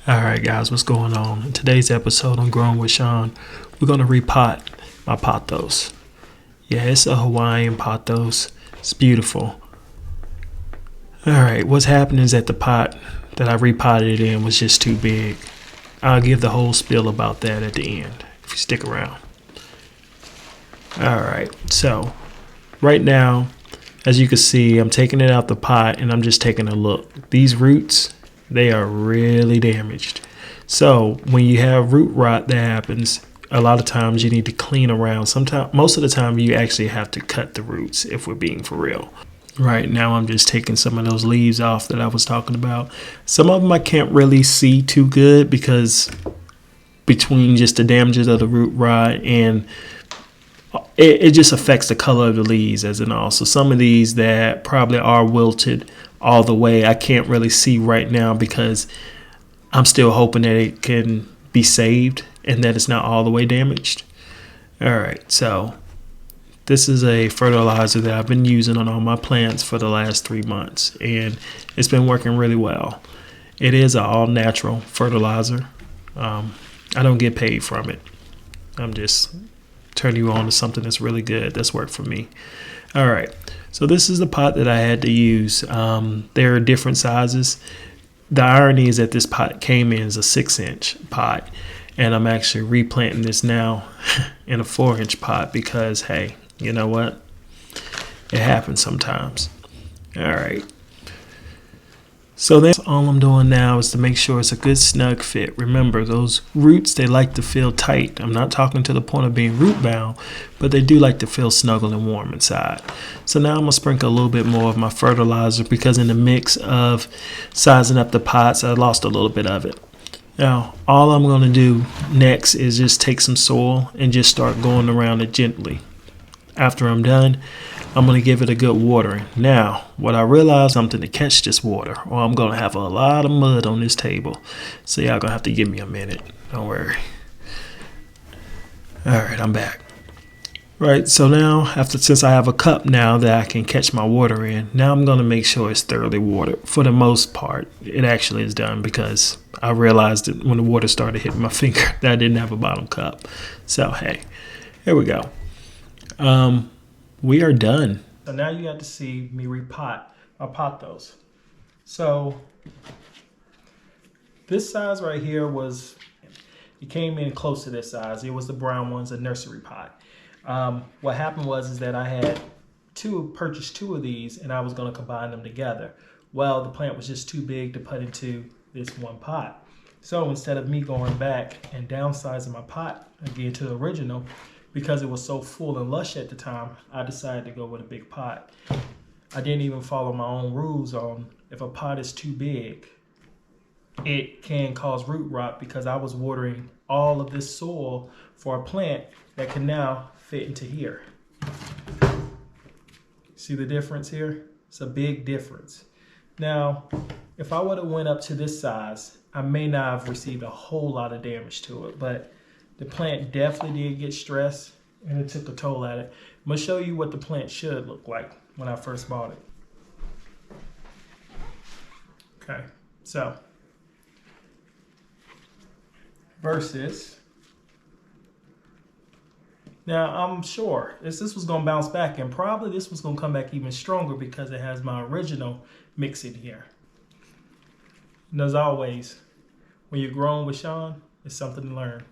Alright guys, what's going on? In today's episode on Growing with Sean, we're going to repot my pothos. Yeah, it's a Hawaiian pothos. It's beautiful. Alright, what's happening is that the pot that I repotted it in was just too big. I'll give the whole spiel about that at the end, if you stick around. Alright, so right now, as you can see, I'm taking it out the pot and I'm just taking a look. These roots, they are really damaged. So when you have root rot that happens, a lot of times you need to clean around. Most of the time you actually have to cut the roots, if we're being for real. Right now I'm just taking some of those leaves off that I was talking about. Some of them I can't really see too good because between just the damages of the root rot and it just affects the color of the leaves as in all. So some of these that probably are wilted all the way, I can't really see right now because I'm still hoping that it can be saved and that it's not all the way damaged. All right, so this is a fertilizer that I've been using on all my plants for the last 3 months, and it's been working really well. It is an all-natural fertilizer. I don't get paid from it. I'm just turning you on to something that's really good, that's worked for me. All right, so this is the pot that I had to use. There are different sizes. The irony is that this pot came in as a 6-inch pot, and I'm actually replanting this now in a 4-inch pot because, hey, you know what? It happens sometimes. All right. So that's all I'm doing now is to make sure it's a good snug fit. Remember, those roots, they like to feel tight. I'm not talking to the point of being root bound, but they do like to feel snuggle and warm inside. So now I'm going to sprinkle a little bit more of my fertilizer because in the mix of sizing up the pots, I lost a little bit of it. Now, all I'm going to do next is just take some soil and just start going around it gently. After I'm done, I'm going to give it a good watering. Now, what I realized, something to catch this water, or I'm going to have a lot of mud on this table. So y'all going to have to give me a minute. Don't worry. All right, I'm back. Right, so now, since I have a cup now that I can catch my water in, now I'm going to make sure it's thoroughly watered. For the most part, it actually is done because I realized that when the water started hitting my finger that I didn't have a bottom cup. So, hey, here we go. We are done. So now you got to see me repot my pothos. So this size right here it came in close to this size. It was the brown ones, a nursery pot. What happened is that I had purchased 2 of these and I was going to combine them together. Well, the plant was just too big to put into this one pot. So instead of me going back and downsizing my pot again to the original, because it was so full and lush at the time, I decided to go with a big pot. I didn't even follow my own rules on if a pot is too big, it can cause root rot because I was watering all of this soil for a plant that can now fit into here. See the difference here? It's a big difference. Now, if I would have went up to this size, I may not have received a whole lot of damage to it, but the plant definitely did get stressed and it took a toll at it. I'm going to show you what the plant should look like when I first bought it. Okay, so versus, now I'm sure this was going to bounce back and probably this was going to come back even stronger because it has my original mix in here. And as always, when you're growing with Sean, it's something to learn.